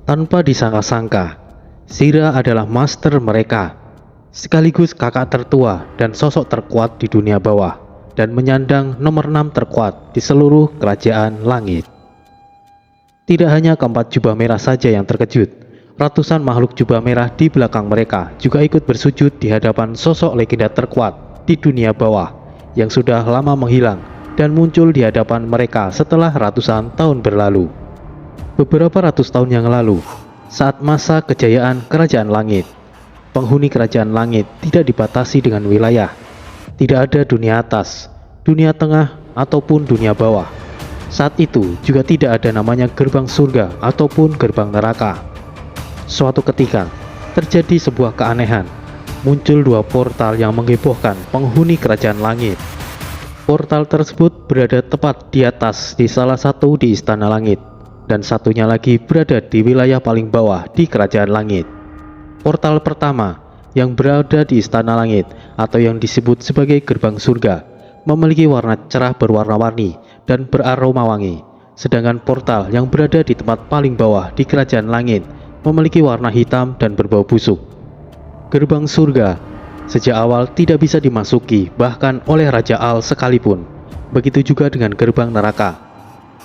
Tanpa disangka-sangka, Shira adalah master mereka, sekaligus kakak tertua dan sosok terkuat di dunia bawah, dan menyandang nomor 6 terkuat di seluruh kerajaan langit. Tidak hanya keempat jubah merah saja yang terkejut, ratusan makhluk jubah merah di belakang mereka juga ikut bersujud di hadapan sosok legenda terkuat di dunia bawah yang sudah lama menghilang dan muncul di hadapan mereka setelah ratusan tahun berlalu. Beberapa ratus tahun yang lalu, saat masa kejayaan kerajaan langit, penghuni kerajaan langit tidak dibatasi dengan wilayah. Tidak ada dunia atas, dunia tengah, ataupun dunia bawah. Saat itu juga tidak ada namanya gerbang surga ataupun gerbang neraka. Suatu ketika, terjadi sebuah keanehan. Muncul dua portal yang menghebohkan penghuni kerajaan langit. Portal tersebut berada tepat di atas di salah satu di istana langit, dan satunya lagi berada di wilayah paling bawah di kerajaan langit. Portal pertama yang berada di istana langit atau yang disebut sebagai gerbang surga memiliki warna cerah berwarna-warni dan beraroma wangi, sedangkan portal yang berada di tempat paling bawah di kerajaan langit memiliki warna hitam dan berbau busuk. Gerbang surga sejak awal tidak bisa dimasuki bahkan oleh Raja Al sekalipun. Begitu juga dengan gerbang neraka.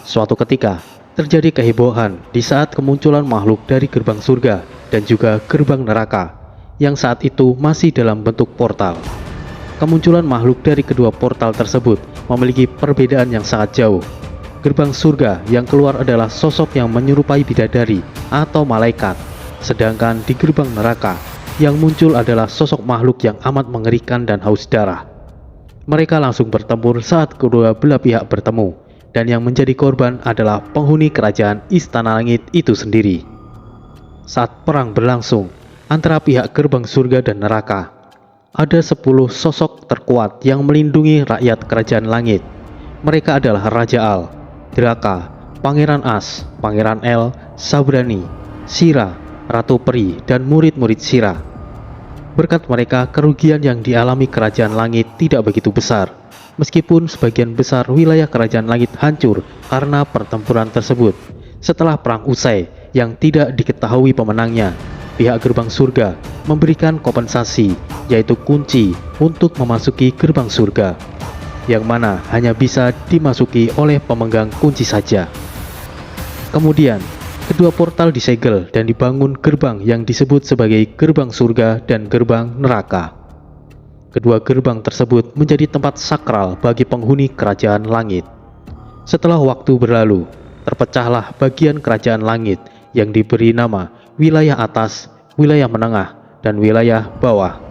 Suatu ketika terjadi kehebohan di saat kemunculan makhluk dari gerbang surga dan juga gerbang neraka yang saat itu masih dalam bentuk portal. Kemunculan makhluk dari kedua portal tersebut memiliki perbedaan yang sangat jauh. Gerbang surga yang keluar adalah sosok yang menyerupai bidadari atau malaikat, sedangkan di gerbang neraka yang muncul adalah sosok makhluk yang amat mengerikan dan haus darah. Mereka langsung bertempur saat kedua belah pihak bertemu, dan yang menjadi korban adalah penghuni kerajaan istana langit itu sendiri. Saat perang berlangsung antara pihak gerbang surga dan neraka, ada 10 sosok terkuat yang melindungi rakyat kerajaan langit. Mereka adalah Raja Al, Draka, Pangeran As, Pangeran El, Sabrani, Shira, Ratu Peri, dan murid-murid Shira. Berkat mereka, kerugian yang dialami kerajaan langit tidak begitu besar, meskipun sebagian besar wilayah kerajaan langit hancur karena pertempuran tersebut. Setelah perang usai yang tidak diketahui pemenangnya, pihak gerbang surga memberikan kompensasi, yaitu kunci untuk memasuki gerbang surga, yang mana hanya bisa dimasuki oleh pemegang kunci saja. Kemudian, kedua portal disegel dan dibangun gerbang yang disebut sebagai gerbang surga dan gerbang neraka. Kedua gerbang tersebut menjadi tempat sakral bagi penghuni kerajaan langit. Setelah waktu berlalu, terpecahlah bagian kerajaan langit yang diberi nama wilayah atas, wilayah menengah, dan wilayah bawah.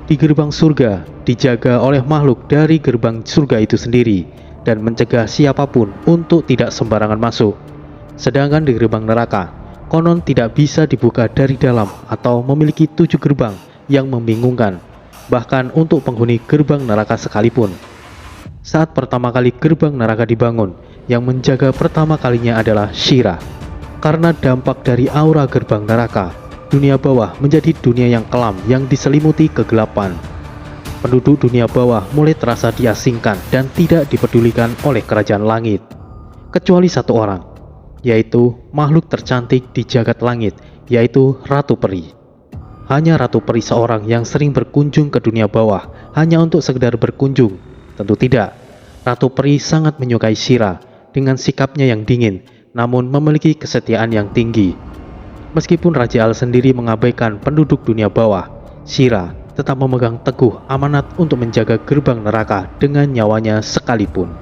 Di gerbang surga dijaga oleh makhluk dari gerbang surga itu sendiri dan mencegah siapapun untuk tidak sembarangan masuk. Sedangkan di gerbang neraka, konon tidak bisa dibuka dari dalam atau memiliki 7 gerbang yang membingungkan, bahkan untuk penghuni gerbang neraka sekalipun. Saat pertama kali gerbang neraka dibangun, yang menjaga pertama kalinya adalah Shira. Karena dampak dari aura gerbang neraka, dunia bawah menjadi dunia yang kelam yang diselimuti kegelapan. Penduduk dunia bawah mulai terasa diasingkan dan tidak dipedulikan oleh kerajaan langit, kecuali satu orang, yaitu makhluk tercantik di jagat langit, yaitu Ratu Peri. Hanya Ratu Peri seorang yang sering berkunjung ke dunia bawah hanya untuk sekedar berkunjung. Tentu tidak. Ratu Peri sangat menyukai Shira dengan sikapnya yang dingin, namun memiliki kesetiaan yang tinggi. Meskipun Raja Al sendiri mengabaikan penduduk dunia bawah, Shira tetap memegang teguh amanat untuk menjaga gerbang neraka dengan nyawanya sekalipun.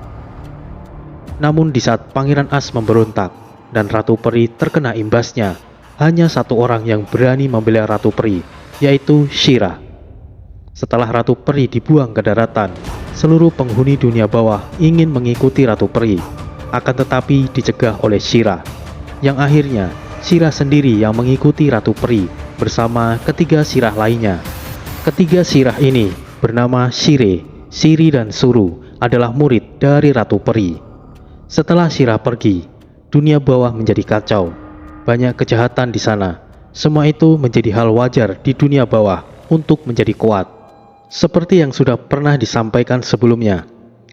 Namun di saat Pangeran As memberontak dan Ratu Peri terkena imbasnya, hanya satu orang yang berani membela Ratu Peri, yaitu Shira. Setelah Ratu Peri dibuang ke daratan, seluruh penghuni dunia bawah ingin mengikuti Ratu Peri, akan tetapi dicegah oleh Shira, yang akhirnya Shira sendiri yang mengikuti Ratu Peri bersama ketiga Shira lainnya. Ketiga Shira ini bernama Shire, Shiri, dan Suru, adalah murid dari Ratu Peri. Setelah Shira pergi, dunia bawah menjadi kacau. Banyak kejahatan di sana. Semua itu menjadi hal wajar di dunia bawah untuk menjadi kuat. Seperti yang sudah pernah disampaikan sebelumnya,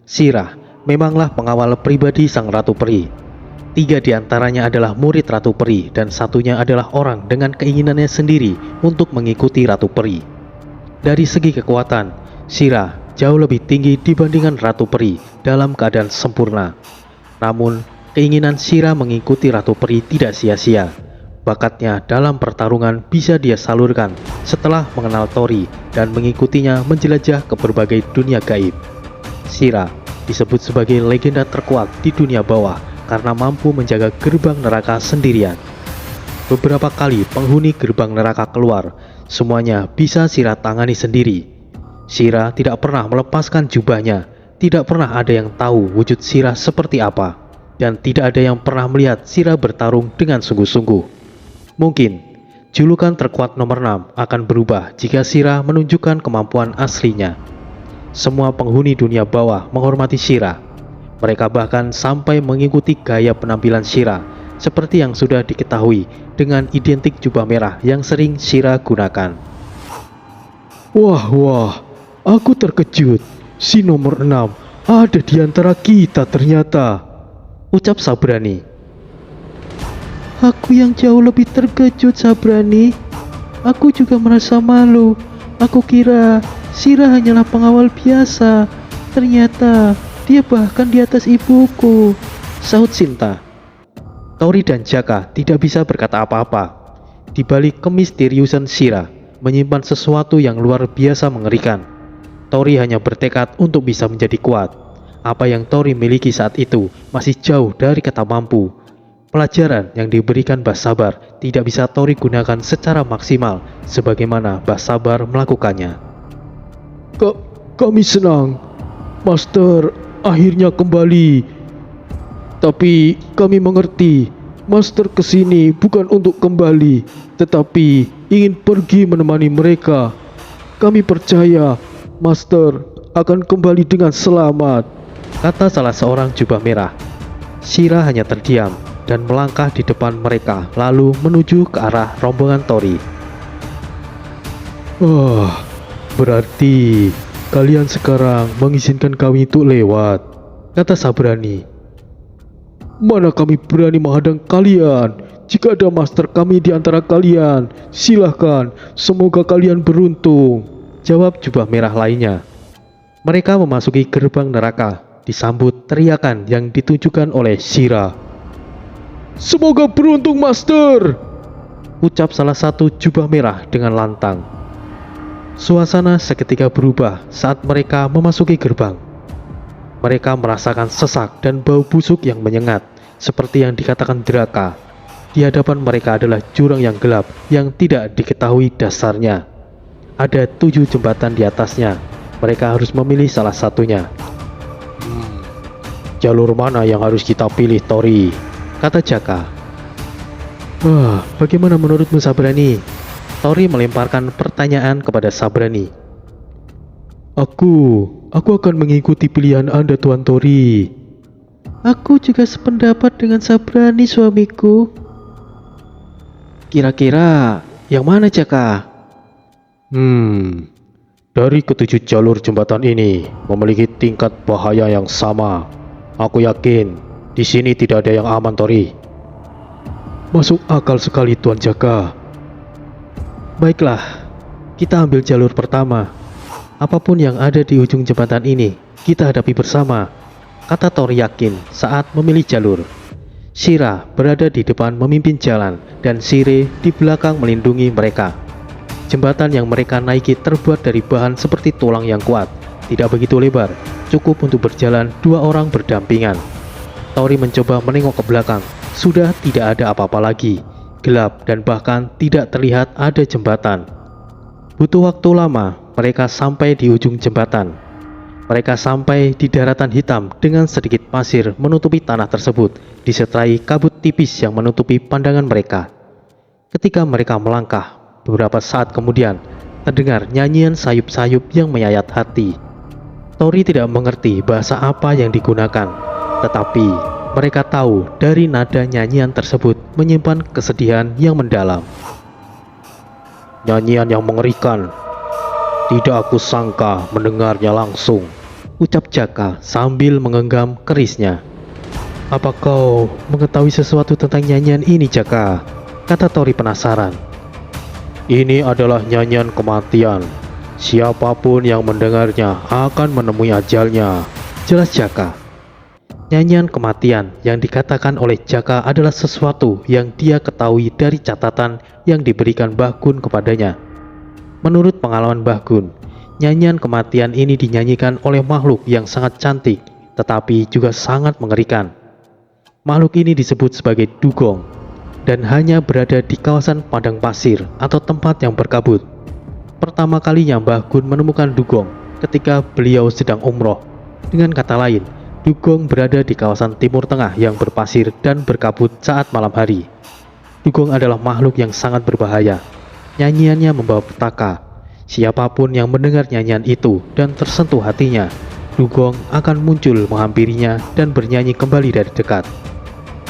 Shira memanglah pengawal pribadi sang Ratu Peri. 3 di antaranya adalah murid Ratu Peri dan satunya adalah orang dengan keinginannya sendiri untuk mengikuti Ratu Peri. Dari segi kekuatan, Shira jauh lebih tinggi dibandingkan Ratu Peri dalam keadaan sempurna. Namun, keinginan Shira mengikuti Ratu Peri tidak sia-sia. Bakatnya dalam pertarungan bisa dia salurkan setelah mengenal Tori dan mengikutinya menjelajah ke berbagai dunia gaib. Shira disebut sebagai legenda terkuat di dunia bawah karena mampu menjaga gerbang neraka sendirian. Beberapa kali penghuni gerbang neraka keluar, semuanya bisa Shira tangani sendiri. Shira tidak pernah melepaskan jubahnya, tidak pernah ada yang tahu wujud Shira seperti apa, dan tidak ada yang pernah melihat Shira bertarung dengan sungguh-sungguh. Mungkin julukan terkuat nomor 6 akan berubah jika Shira menunjukkan kemampuan aslinya. Semua penghuni dunia bawah menghormati Shira. Mereka bahkan sampai mengikuti gaya penampilan Shira, seperti yang sudah diketahui dengan identik jubah merah yang sering Shira gunakan. Wah, aku terkejut. Si nomor 6 ada di antara kita ternyata, ucap Sabrani. Aku yang jauh lebih terkejut, Sabrani. Aku juga merasa malu. Aku kira Shira hanyalah pengawal biasa. Ternyata dia bahkan di atas ibuku, sahut Sinta. Tori dan Jaka tidak bisa berkata apa-apa. Di balik kemisteriusan Shira menyimpan sesuatu yang luar biasa mengerikan. Tori hanya bertekad untuk bisa menjadi kuat. Apa yang Tori miliki saat itu masih jauh dari kata mampu. Pelajaran yang diberikan Mbah Sabar tidak bisa Tori gunakan secara maksimal sebagaimana Mbah Sabar melakukannya. Kami senang, Master akhirnya kembali. Tapi kami mengerti, Master kesini bukan untuk kembali, tetapi ingin pergi menemani mereka. Kami percaya Master akan kembali dengan selamat, kata salah seorang jubah merah. Shira hanya terdiam dan melangkah di depan mereka lalu menuju ke arah rombongan Tori. Berarti kalian sekarang mengizinkan kami untuk lewat, kata Sabrani. Mana kami berani menghadang kalian. Jika ada master kami di antara kalian, silahkan, semoga kalian beruntung, jawab jubah merah lainnya. Mereka memasuki gerbang neraka, disambut teriakan yang ditunjukkan oleh Shira. Semoga beruntung, Master, ucap salah satu jubah merah dengan lantang. Suasana seketika berubah saat mereka memasuki gerbang. Mereka merasakan sesak dan bau busuk yang menyengat, seperti yang dikatakan Draka. Di hadapan mereka adalah jurang yang gelap yang tidak diketahui dasarnya. Ada 7 jembatan di atasnya. Mereka harus memilih salah satunya. Jalur mana yang harus kita pilih, Tori? Kata Jaka. Bagaimana menurutmu, Sabrani? Tori melemparkan pertanyaan kepada Sabrani. Aku akan mengikuti pilihan Anda, Tuan Tori. Aku juga sependapat dengan Sabrani, suamiku. Kira-kira yang mana, Jaka? Dari ke-7 jalur jembatan ini memiliki tingkat bahaya yang sama. Aku yakin di sini tidak ada yang aman, Tori. Masuk akal sekali, Tuan Jaka. Baiklah, kita ambil jalur pertama. Apapun yang ada di ujung jembatan ini, kita hadapi bersama, kata Tori yakin saat memilih jalur. Shira berada di depan memimpin jalan dan Shire di belakang melindungi mereka. Jembatan yang mereka naiki terbuat dari bahan seperti tulang yang kuat, tidak begitu lebar, cukup untuk berjalan 2 orang berdampingan. Tori mencoba menengok ke belakang, sudah tidak ada apa-apa lagi, gelap dan bahkan tidak terlihat ada jembatan. Butuh waktu lama, mereka sampai di ujung jembatan. Mereka sampai di daratan hitam dengan sedikit pasir menutupi tanah tersebut, disertai kabut tipis yang menutupi pandangan mereka. Ketika mereka melangkah, beberapa saat kemudian, terdengar nyanyian sayup-sayup yang menyayat hati. Tori tidak mengerti bahasa apa yang digunakan, tetapi mereka tahu dari nada nyanyian tersebut menyimpan kesedihan yang mendalam. Nyanyian yang mengerikan. Tidak aku sangka mendengarnya langsung, ucap Jaka sambil menggenggam kerisnya. Apa kau mengetahui sesuatu tentang nyanyian ini, Jaka? Kata Tori penasaran. Ini adalah nyanyian kematian. Siapapun yang mendengarnya akan menemui ajalnya, Jelas Jaka. Nyanyian kematian yang dikatakan oleh Jaka adalah sesuatu yang dia ketahui dari catatan yang diberikan Mbah Gun kepadanya. Menurut pengalaman Mbah Gun, nyanyian kematian ini dinyanyikan oleh makhluk yang sangat cantik, tetapi juga sangat mengerikan. Makhluk ini disebut sebagai dugong, dan hanya berada di kawasan padang pasir atau tempat yang berkabut. Pertama kalinya Mbah Gun menemukan dugong ketika beliau sedang umroh. Dengan kata lain, dugong berada di kawasan timur tengah yang berpasir dan berkabut saat malam hari. Dugong adalah makhluk yang sangat berbahaya. Nyanyiannya membawa petaka. Siapapun yang mendengar nyanyian itu dan tersentuh hatinya, dugong akan muncul menghampirinya dan bernyanyi kembali dari dekat.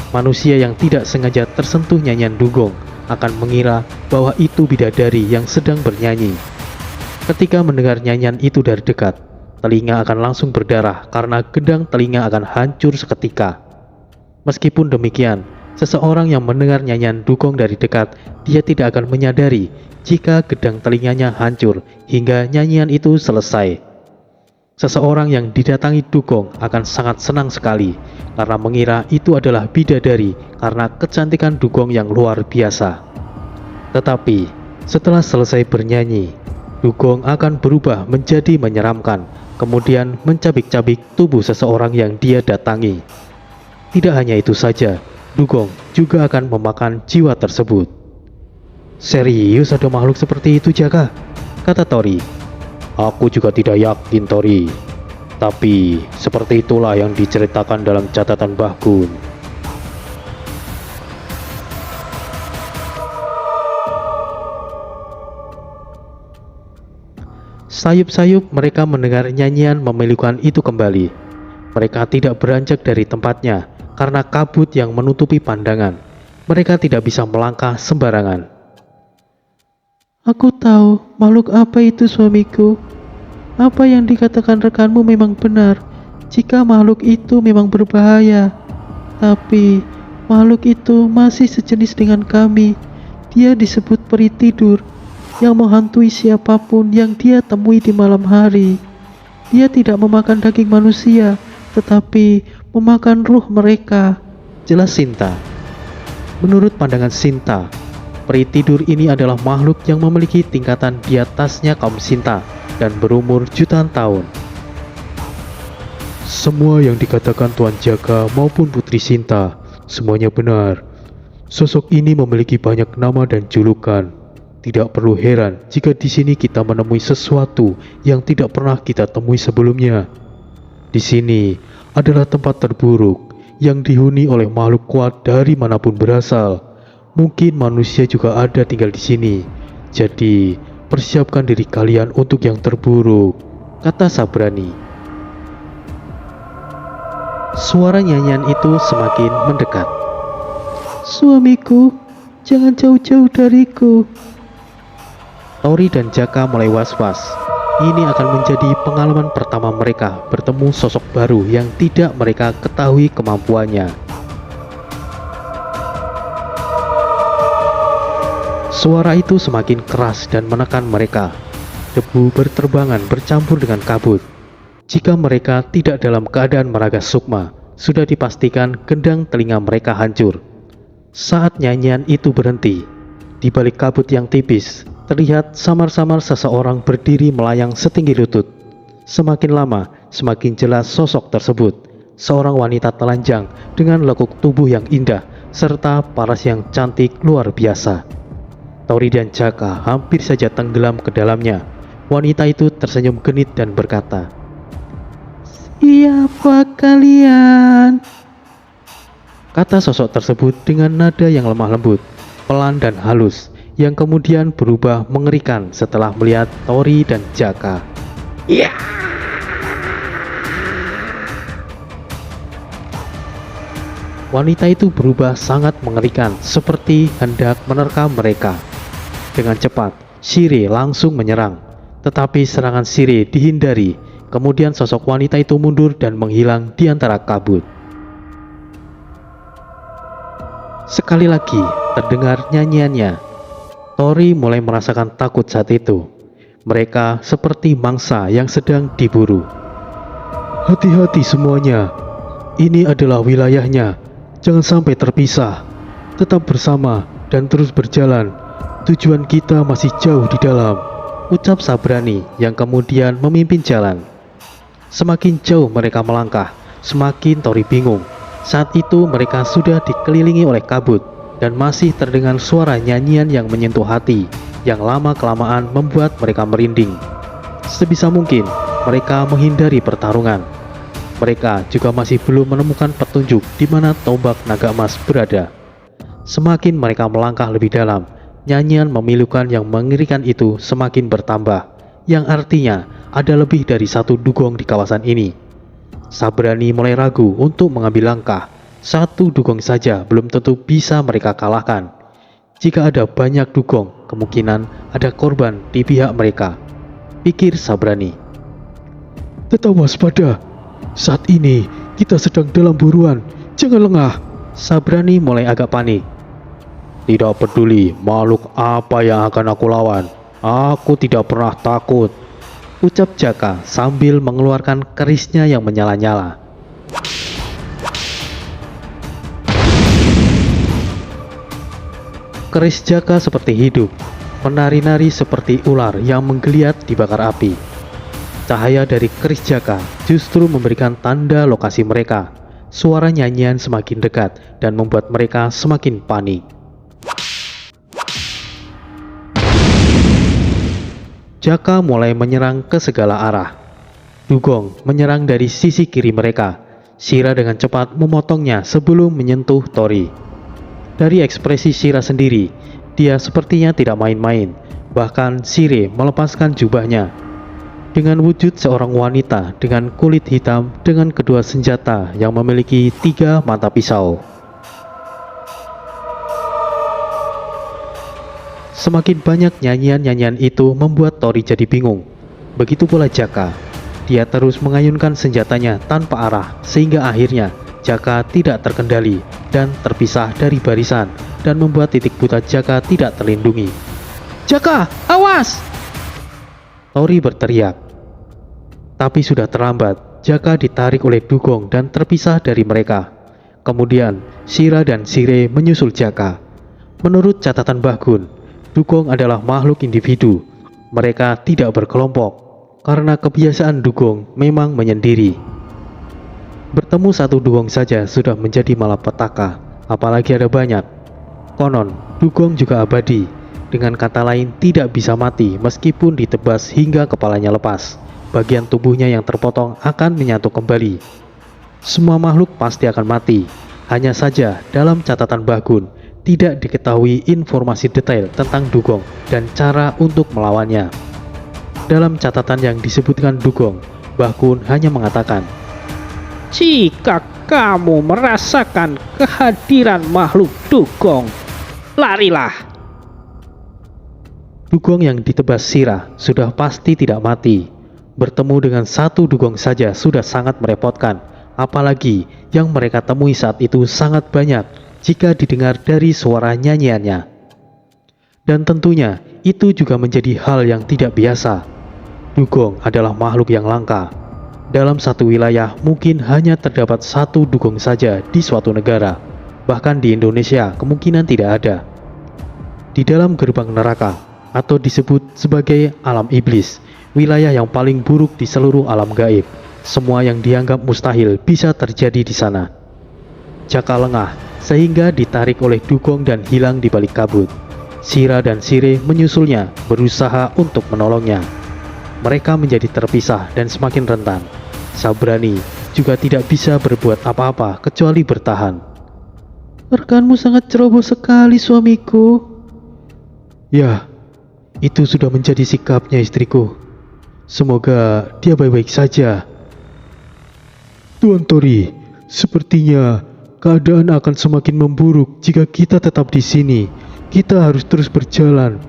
Manusia yang tidak sengaja tersentuh nyanyian dugong akan mengira bahwa itu bidadari yang sedang bernyanyi. Ketika mendengar nyanyian itu dari dekat, telinga akan langsung berdarah karena gendang telinga akan hancur seketika. Meskipun demikian, seseorang yang mendengar nyanyian dugong dari dekat, dia tidak akan menyadari jika gendang telinganya hancur hingga nyanyian itu selesai. Seseorang yang didatangi dugong akan sangat senang sekali karena mengira itu adalah bidadari karena kecantikan dugong yang luar biasa. Tetapi setelah selesai bernyanyi, dugong akan berubah menjadi menyeramkan, kemudian mencabik-cabik tubuh seseorang yang dia datangi. Tidak hanya itu saja, dugong juga akan memakan jiwa tersebut. serius ada makhluk seperti itu, Jaka? Kata Tori. Aku juga tidak yakin, Tori. Tapi seperti itulah yang diceritakan dalam catatan Mbah Gun. Sayup-sayup mereka mendengar nyanyian memilukan itu kembali. Mereka tidak beranjak dari tempatnya karena kabut yang menutupi pandangan. Mereka tidak bisa melangkah sembarangan. Aku tahu makhluk apa itu, suamiku. Apa yang dikatakan rekanmu memang benar, jika makhluk itu memang berbahaya. Tapi makhluk itu masih sejenis dengan kami. Dia disebut peri tidur, yang menghantui siapapun yang dia temui di malam hari. Dia tidak memakan daging manusia, tetapi memakan ruh mereka. Jelas Sinta. Menurut pandangan Sinta, peri tidur ini adalah makhluk yang memiliki tingkatan di atasnya kaum Sinta dan berumur jutaan tahun. Semua yang dikatakan Tuan Jaka maupun Putri Sinta, semuanya benar. Sosok ini memiliki banyak nama dan julukan. Tidak perlu heran jika di sini kita menemui sesuatu yang tidak pernah kita temui sebelumnya. Di sini adalah tempat terburuk yang dihuni oleh makhluk kuat dari manapun berasal. Mungkin manusia juga ada tinggal di sini. Jadi, persiapkan diri kalian untuk yang terburuk, kata Sabrani. Suara nyanyian itu semakin mendekat. Suamiku, jangan jauh-jauh dariku. Tori dan Jaka mulai was-was. Ini akan menjadi pengalaman pertama mereka bertemu sosok baru yang tidak mereka ketahui kemampuannya. Suara itu semakin keras dan menekan mereka. Debu berterbangan bercampur dengan kabut. Jika mereka tidak dalam keadaan meraga sukma, sudah dipastikan gendang telinga mereka hancur. Saat nyanyian itu berhenti, di balik kabut yang tipis, terlihat samar-samar seseorang berdiri melayang setinggi lutut. Semakin lama, semakin jelas sosok tersebut. Seorang wanita telanjang dengan lekuk tubuh yang indah, serta paras yang cantik luar biasa. Tori dan Jaka hampir saja tenggelam ke dalamnya. Wanita itu tersenyum genit dan berkata, "Siapa kalian?" Kata sosok tersebut dengan nada yang lemah lembut, pelan dan halus, yang kemudian berubah mengerikan setelah melihat Tori dan Jaka. "Ya!" Wanita itu berubah sangat mengerikan, seperti hendak menerkam mereka. Dengan cepat, Shire langsung menyerang, tetapi serangan Shire dihindari. Kemudian sosok wanita itu mundur dan menghilang di antara kabut. Sekali lagi terdengar nyanyiannya. Tori mulai merasakan takut saat itu. Mereka seperti mangsa yang sedang diburu. Hati-hati semuanya. Ini adalah wilayahnya. Jangan sampai terpisah. Tetap bersama dan terus berjalan. Tujuan kita masih jauh di dalam, ucap Sabrani yang kemudian memimpin jalan. Semakin jauh mereka melangkah, semakin Tori bingung. Saat itu mereka sudah dikelilingi oleh kabut dan masih terdengar suara nyanyian yang menyentuh hati, yang lama-kelamaan membuat mereka merinding. Sebisa mungkin mereka menghindari pertarungan. Mereka juga masih belum menemukan petunjuk di mana tombak naga emas berada. Semakin mereka melangkah lebih dalam, nyanyian memilukan yang mengerikan itu semakin bertambah, yang artinya ada lebih dari satu dugong di kawasan ini. Sabrani mulai ragu untuk mengambil langkah. Satu dugong saja belum tentu bisa mereka kalahkan. Jika ada banyak dugong, kemungkinan ada korban di pihak mereka, pikir Sabrani. Tetap waspada. Saat ini kita sedang dalam buruan. Jangan lengah. Sabrani mulai agak panik. Tidak peduli makhluk apa yang akan aku lawan, aku tidak pernah takut, ucap Jaka sambil mengeluarkan kerisnya yang menyala-nyala. Keris Jaka seperti hidup, menari-nari seperti ular yang menggeliat dibakar api. Cahaya dari keris Jaka justru memberikan tanda lokasi mereka. Suara nyanyian semakin dekat dan membuat mereka semakin panik. Jaka mulai menyerang ke segala arah. Dugong menyerang dari sisi kiri mereka. Shira dengan cepat memotongnya sebelum menyentuh Tori. Dari ekspresi Shira sendiri, dia sepertinya tidak main-main. Bahkan Shire melepaskan jubahnya. Dengan wujud seorang wanita dengan kulit hitam dengan kedua senjata yang memiliki 3 mata pisau. Semakin banyak nyanyian-nyanyian itu membuat Tori jadi bingung. Begitu pula Jaka. Dia terus mengayunkan senjatanya tanpa arah, sehingga akhirnya Jaka tidak terkendali dan terpisah dari barisan, dan membuat titik buta Jaka tidak terlindungi. Jaka, awas! Tori berteriak. Tapi sudah terlambat. Jaka ditarik oleh dugong dan terpisah dari mereka. Kemudian Shira dan Shire menyusul Jaka. Menurut catatan Bahgun, dugong adalah makhluk individu. Mereka tidak berkelompok karena kebiasaan dugong memang menyendiri. Bertemu satu dugong saja sudah menjadi malapetaka, apalagi ada banyak. Konon, dugong juga abadi. Dengan kata lain, tidak bisa mati meskipun ditebas hingga kepalanya lepas. Bagian tubuhnya yang terpotong akan menyatu kembali. Semua makhluk pasti akan mati. Hanya saja dalam catatan Bahgun tidak diketahui informasi detail tentang dugong dan cara untuk melawannya. Dalam catatan yang disebutkan dugong, Bahgun hanya mengatakan, Jika kamu merasakan kehadiran makhluk dugong, larilah. Dugong yang ditebas Shira sudah pasti tidak mati. Bertemu dengan satu dugong saja sudah sangat merepotkan, apalagi yang mereka temui saat itu sangat banyak jika didengar dari suara nyanyiannya. Dan tentunya itu juga menjadi hal yang tidak biasa. Dugong adalah makhluk yang langka. Dalam satu wilayah mungkin hanya terdapat satu dugong saja di suatu negara. Bahkan di Indonesia kemungkinan tidak ada. Di dalam gerbang neraka, atau disebut sebagai alam iblis, wilayah yang paling buruk di seluruh alam gaib, semua yang dianggap mustahil bisa terjadi di sana. Jaka lengah sehingga ditarik oleh dugong dan hilang di balik kabut. Shira dan Shire menyusulnya, berusaha untuk menolongnya. Mereka menjadi terpisah dan semakin rentan. Sabrani juga tidak bisa berbuat apa-apa kecuali bertahan. Rekanmu sangat ceroboh sekali, suamiku. Ya, itu sudah menjadi sikapnya istriku. Semoga dia baik-baik saja. Tuan Tori, sepertinya keadaan akan semakin memburuk jika kita tetap di sini. Kita harus terus berjalan.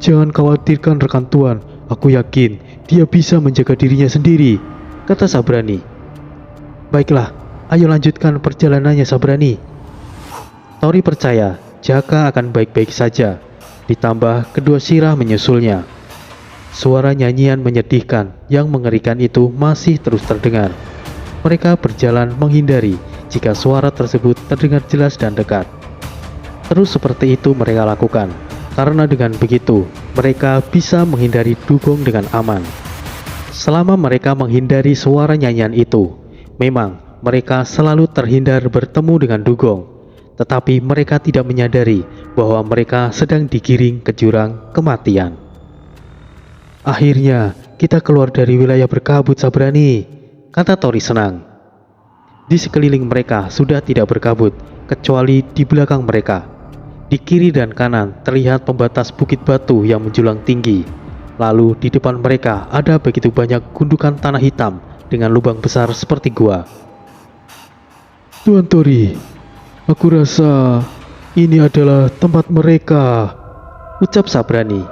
Jangan khawatirkan rekan Tuan. Aku yakin dia bisa menjaga dirinya sendiri, kata Sabrani. Baiklah, ayo lanjutkan perjalanannya Sabrani. Tori percaya Jaka akan baik-baik saja, ditambah kedua Sirah menyusulnya. Suara nyanyian menyedihkan yang mengerikan itu masih terus terdengar. Mereka berjalan menghindari jika suara tersebut terdengar jelas dan dekat. Terus seperti itu mereka lakukan, karena dengan begitu mereka bisa menghindari dugong dengan aman. Selama mereka menghindari suara nyanyian itu, memang mereka selalu terhindar bertemu dengan dugong, tetapi mereka tidak menyadari bahwa mereka sedang digiring ke jurang kematian. Akhirnya kita keluar dari wilayah berkabut, Sabrani, kata Tori senang. Di sekeliling mereka sudah tidak berkabut, kecuali di belakang mereka. Di kiri dan kanan terlihat pembatas bukit batu yang menjulang tinggi. Lalu di depan mereka ada begitu banyak gundukan tanah hitam dengan lubang besar seperti gua. Tuan Tori, aku rasa ini adalah tempat mereka, ucap Sabrani.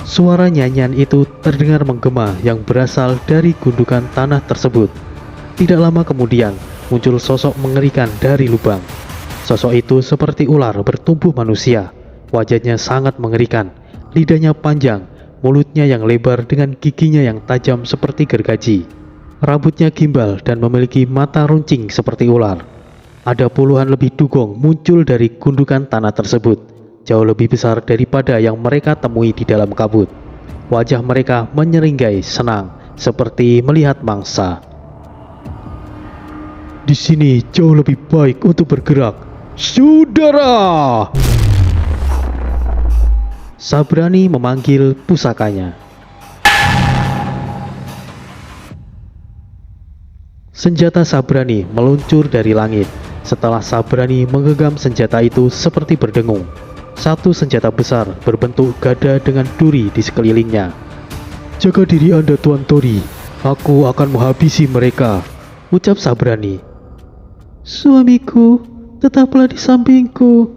Suara nyanyian itu terdengar menggema yang berasal dari gundukan tanah tersebut. Tidak lama kemudian muncul sosok mengerikan dari lubang. Sosok itu seperti ular bertubuh manusia. Wajahnya sangat mengerikan, lidahnya panjang, mulutnya yang lebar dengan giginya yang tajam seperti gergaji. Rambutnya gimbal dan memiliki mata runcing seperti ular. Ada puluhan lebih dugong muncul dari gundukan tanah tersebut, jauh lebih besar daripada yang mereka temui di dalam kabut. Wajah mereka menyeringai senang, seperti melihat mangsa. Di sini jauh lebih baik untuk bergerak. Saudara! Sabrani memanggil pusakanya. Senjata Sabrani meluncur dari langit. Setelah Sabrani menggenggam senjata itu seperti berdengung, satu senjata besar berbentuk gada dengan duri di sekelilingnya. Jaga diri Anda, Tuan Tori. Aku akan menghabisi mereka, ucap Sabrani. Suamiku, tetaplah di sampingku.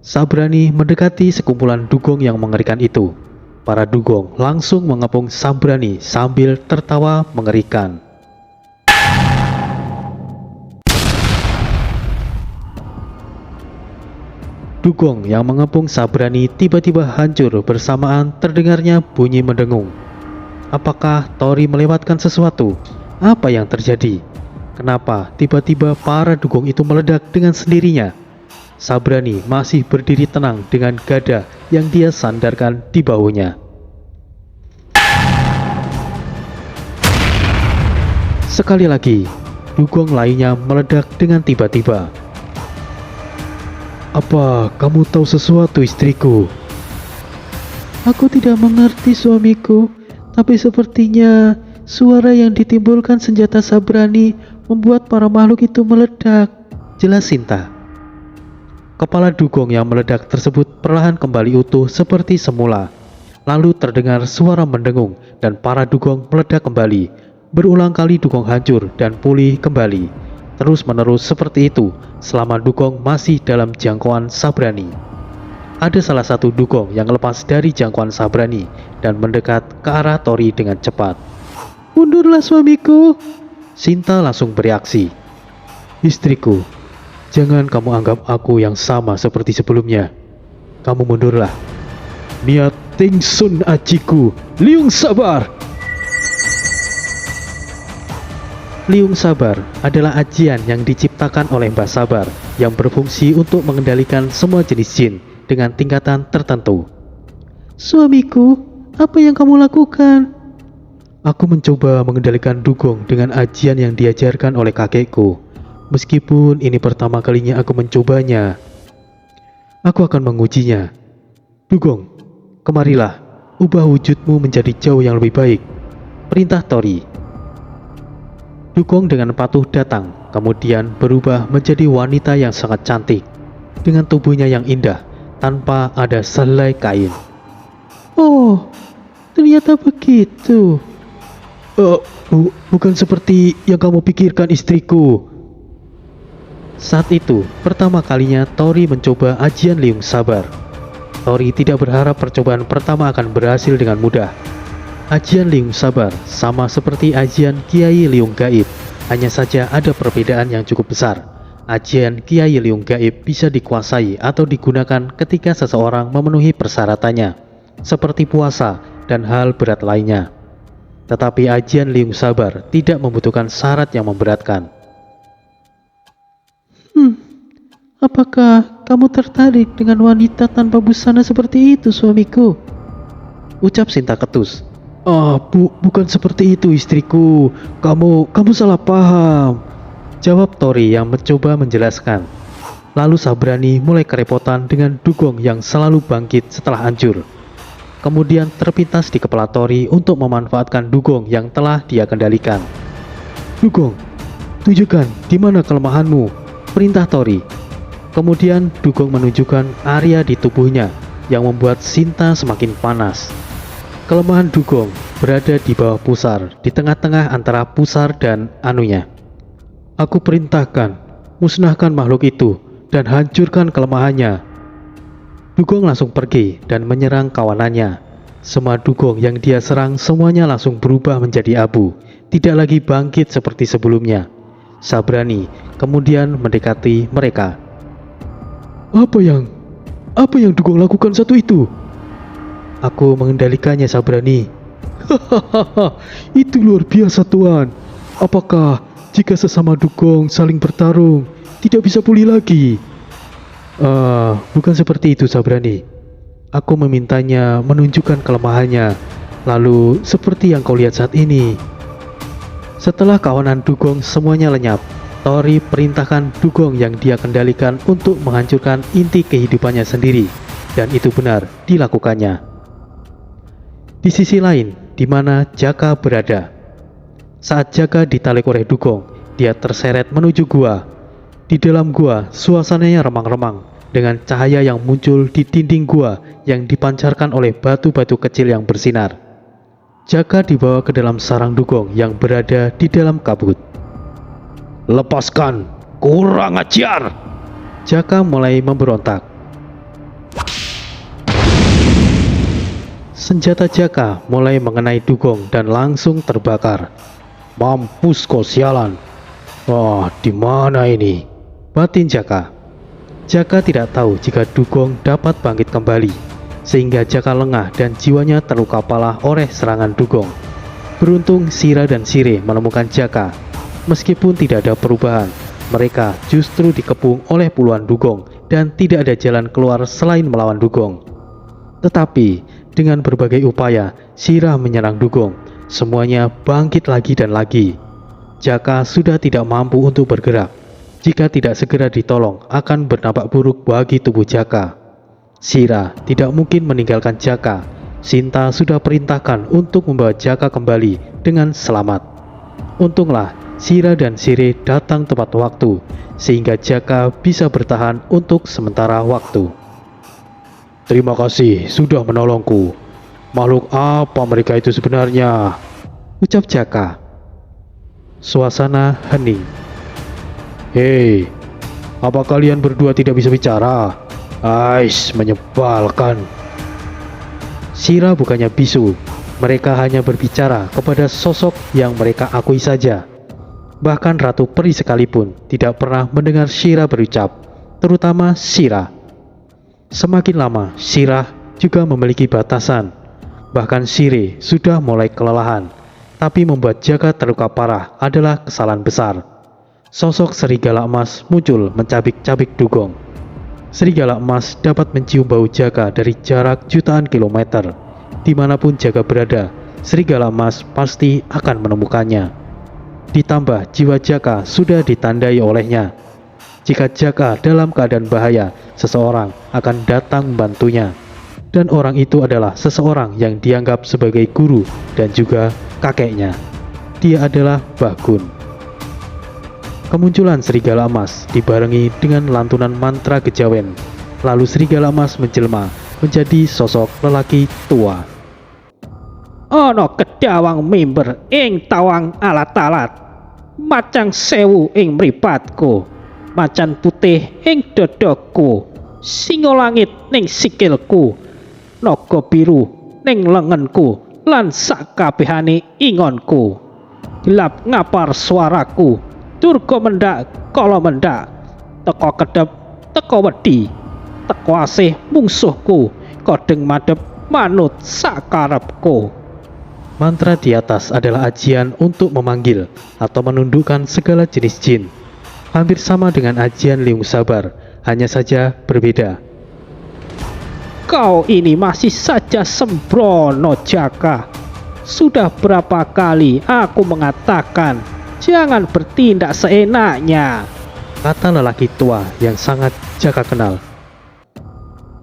Sabrani mendekati sekumpulan dugong yang mengerikan itu. Para dugong langsung mengepung Sabrani sambil tertawa mengerikan. Dugong yang mengepung Sabrani tiba-tiba hancur bersamaan terdengarnya bunyi mendengung. Apakah Tori melewatkan sesuatu? Apa yang terjadi? Kenapa tiba-tiba para dugong itu meledak dengan sendirinya? Sabrani masih berdiri tenang dengan gada yang dia sandarkan di bahunya. Sekali lagi, dugong lainnya meledak dengan tiba-tiba. Apa kamu tahu sesuatu, istriku? Aku tidak mengerti, suamiku, tapi sepertinya suara yang ditimbulkan senjata Sabrani membuat para makhluk itu meledak, jelas Sinta. Kepala dugong yang meledak tersebut perlahan kembali utuh seperti semula. Lalu terdengar suara mendengung dan para dugong meledak kembali. Berulang kali dugong hancur dan pulih kembali. Terus menerus seperti itu selama dugong masih dalam jangkauan Sabrani. Ada salah satu dugong yang lepas dari jangkauan Sabrani dan mendekat ke arah Tori dengan cepat. Mundurlah, suamiku. Sinta langsung bereaksi. Istriku, jangan kamu anggap aku yang sama seperti sebelumnya. Kamu mundurlah. Niat Tingsun ajiku, Liung Sabar. Liung Sabar adalah ajian yang diciptakan oleh Mbah Sabar yang berfungsi untuk mengendalikan semua jenis jin dengan tingkatan tertentu. Suamiku, apa yang kamu lakukan? Aku mencoba mengendalikan dugong dengan ajian yang diajarkan oleh kakekku. Meskipun ini pertama kalinya aku mencobanya, aku akan mengujinya. Dugong, kemarilah, ubah wujudmu menjadi jauh yang lebih baik, perintah Tori. Dugong dengan patuh datang, kemudian berubah menjadi wanita yang sangat cantik, dengan tubuhnya yang indah, tanpa ada selai kain. Oh, ternyata begitu. Bukan seperti yang kamu pikirkan, istriku. Saat itu, pertama kalinya Tori mencoba ajian Liung Sabar. Tori tidak berharap percobaan pertama akan berhasil dengan mudah. Ajian Liung Sabar sama seperti ajian Kiai Liung Gaib, Hanya saja ada perbedaan yang cukup besar. Ajian Kiai Liung Gaib bisa dikuasai atau digunakan ketika seseorang memenuhi persyaratannya, seperti puasa dan hal berat lainnya. Tetapi ajian Liung Sabar tidak membutuhkan syarat yang memberatkan. Apakah kamu tertarik dengan wanita tanpa busana seperti itu, suamiku? Ucap Sinta Ketus. Bukan seperti itu istriku. Kamu salah paham. Jawab Tori yang mencoba menjelaskan. Lalu Sabrani mulai kerepotan dengan dugong yang selalu bangkit setelah hancur. Kemudian terpintas di kepala Tori untuk memanfaatkan dugong yang telah dia kendalikan. Dugong, tunjukkan di mana kelemahanmu, perintah Tori. Kemudian dugong menunjukkan area di tubuhnya yang membuat Sinta semakin panas. Kelemahan dugong berada di bawah pusar, di tengah-tengah antara pusar dan anunya. Aku perintahkan, musnahkan makhluk itu dan hancurkan kelemahannya. Dugong langsung pergi dan menyerang kawanannya. Semua dugong yang dia serang semuanya langsung berubah menjadi abu, tidak lagi bangkit seperti sebelumnya. Sabrani kemudian mendekati mereka. Apa yang dugong lakukan satu itu? Aku mengendalikannya, Sabrani. Hahaha, itu luar biasa tuan. Apakah jika sesama dugong saling bertarung tidak bisa pulih lagi? Bukan seperti itu, Sabrani. Aku memintanya menunjukkan kelemahannya, lalu seperti yang kau lihat saat ini. Setelah kawanan dugong semuanya lenyap, Tori perintahkan dugong yang dia kendalikan untuk menghancurkan inti kehidupannya sendiri, dan itu benar dilakukannya. Di sisi lain, di mana Jaka berada. Saat Jaka ditarik oleh dugong, dia terseret menuju gua. Di dalam gua, suasananya remang-remang dengan cahaya yang muncul di dinding gua yang dipancarkan oleh batu-batu kecil yang bersinar. Jaka dibawa ke dalam sarang dugong yang berada di dalam kabut. Lepaskan, kurang ajar! Jaka mulai memberontak. Senjata Jaka mulai mengenai dugong dan langsung terbakar. Mampus kau sialan! Di mana ini? Batin Jaka. Jaka tidak tahu jika dugong dapat bangkit kembali, sehingga Jaka lengah dan jiwanya terluka parah oleh serangan dugong. Beruntung Sira dan Sire menemukan Jaka. Meskipun tidak ada perubahan, mereka justru dikepung oleh puluhan dugong dan tidak ada jalan keluar selain melawan dugong. Tetapi dengan berbagai upaya, Sira menyerang dugong. Semuanya bangkit lagi dan lagi. Jaka sudah tidak mampu untuk bergerak. Jika tidak segera ditolong, akan bernampak buruk bagi tubuh Jaka. Sira tidak mungkin meninggalkan Jaka. Sinta sudah perintahkan untuk membawa Jaka kembali dengan selamat. Untunglah Sira dan Sire datang tepat waktu, sehingga Jaka bisa bertahan untuk sementara waktu. Terima kasih sudah menolongku. Makhluk apa mereka itu sebenarnya? Ucap Jaka. Suasana hening. Hei, apa kalian berdua tidak bisa bicara? Menyebalkan. Sira bukannya bisu, mereka hanya berbicara kepada sosok yang mereka akui saja. Bahkan Ratu Peri sekalipun tidak pernah mendengar Sira berucap, terutama Sira. Semakin lama, Sira juga memiliki batasan. Bahkan Sire sudah mulai kelelahan, tapi membuat Jaka terluka parah adalah kesalahan besar. Sosok serigala emas muncul mencabik-cabik dugong. Serigala emas dapat mencium bau Jaka dari jarak jutaan kilometer. Dimanapun Jaka berada, serigala emas pasti akan menemukannya. Ditambah jiwa Jaka sudah ditandai olehnya. Jika Jaka dalam keadaan bahaya, seseorang akan datang membantunya. Dan orang itu adalah seseorang yang dianggap sebagai guru dan juga kakeknya. Dia adalah Bagun. Kemunculan serigala emas dibarengi dengan lantunan mantra kejawen. Lalu serigala emas menjelma menjadi sosok lelaki tua. Ana kedawang mimber ing tawang alat-alat, macang sewu ing mripatku, macan putih ing dadaku, singa langit ning sikilku, naga biru ning lengenku, lan sakabehane ingonku. gelap ngapar suaraku, durga mendak kala mendak, teko kedep teko wedi, teko asih mungsuhku, kodeng madep manut sakarepku. Mantra di atas adalah ajian untuk memanggil atau menundukkan segala jenis jin. Hampir sama dengan ajian Liung Sabar, hanya saja berbeda. Kau ini masih saja sembrono, Jaka. Sudah berapa kali aku mengatakan jangan bertindak seenaknya, Kata lelaki tua yang sangat Jaka kenal.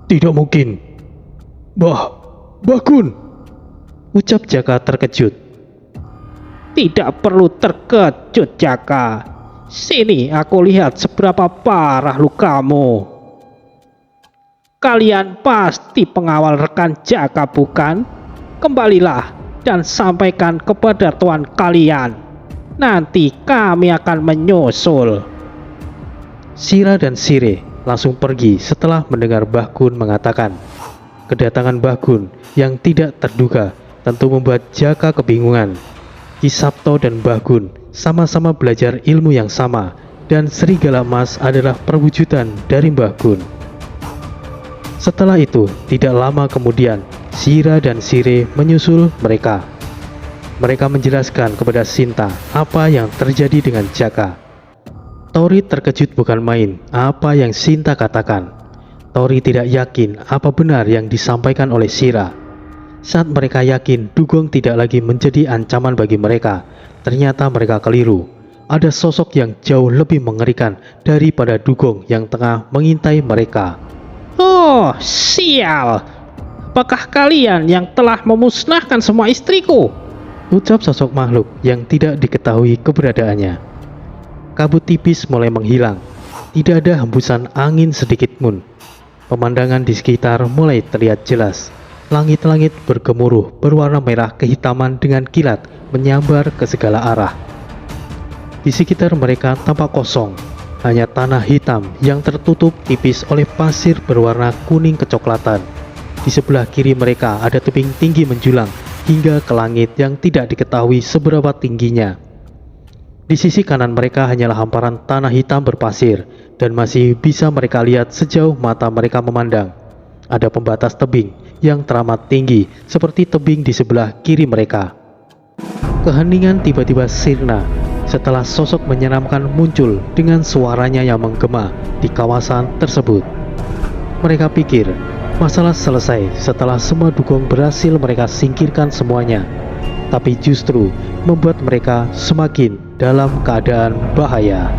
Tidak mungkin. Bakun. Ucap Jaka terkejut. Tidak perlu terkejut, Jaka. Sini aku lihat seberapa parah lukamu. Kalian pasti pengawal rekan Jaka, bukan? Kembalilah dan sampaikan kepada tuan kalian. Nanti kami akan menyusul. Sira dan Sire langsung pergi setelah mendengar Mbah Gun mengatakan. Kedatangan Mbah Gun yang tidak terduga tentu membuat Jaka kebingungan. Ki Sabto dan Mbah Gun sama-sama belajar ilmu yang sama, dan serigala emas adalah perwujudan dari Mbah Gun. Setelah itu, tidak lama kemudian, Sira dan Sire menyusul mereka. Mereka menjelaskan kepada Sinta apa yang terjadi dengan Jaka. Tori terkejut bukan main apa yang Sinta katakan. Tori tidak yakin apa benar yang disampaikan oleh Sira. Saat mereka yakin dugong tidak lagi menjadi ancaman bagi mereka, ternyata mereka keliru. Ada sosok yang jauh lebih mengerikan daripada dugong yang tengah mengintai mereka. Oh, sial. Apakah kalian yang telah memusnahkan semua istriku? Ucap sosok makhluk yang tidak diketahui keberadaannya. Kabut tipis mulai menghilang. Tidak ada hembusan angin sedikit pun. Pemandangan di sekitar mulai terlihat jelas. Langit-langit bergemuruh berwarna merah kehitaman dengan kilat menyambar ke segala arah. Di sekitar mereka tampak kosong. Hanya tanah hitam yang tertutup tipis oleh pasir berwarna kuning kecoklatan. Di sebelah kiri mereka ada tebing tinggi menjulang hingga ke langit yang tidak diketahui seberapa tingginya. Di sisi kanan mereka hanyalah hamparan tanah hitam berpasir, dan masih bisa mereka lihat sejauh mata mereka memandang. Ada pembatas tebing yang teramat tinggi seperti tebing di sebelah kiri mereka. Keheningan tiba-tiba sirna setelah sosok menyeramkan muncul dengan suaranya yang menggema di kawasan tersebut. Mereka pikir masalah selesai setelah semua dugong berhasil mereka singkirkan semuanya, tapi justru membuat mereka semakin dalam keadaan bahaya.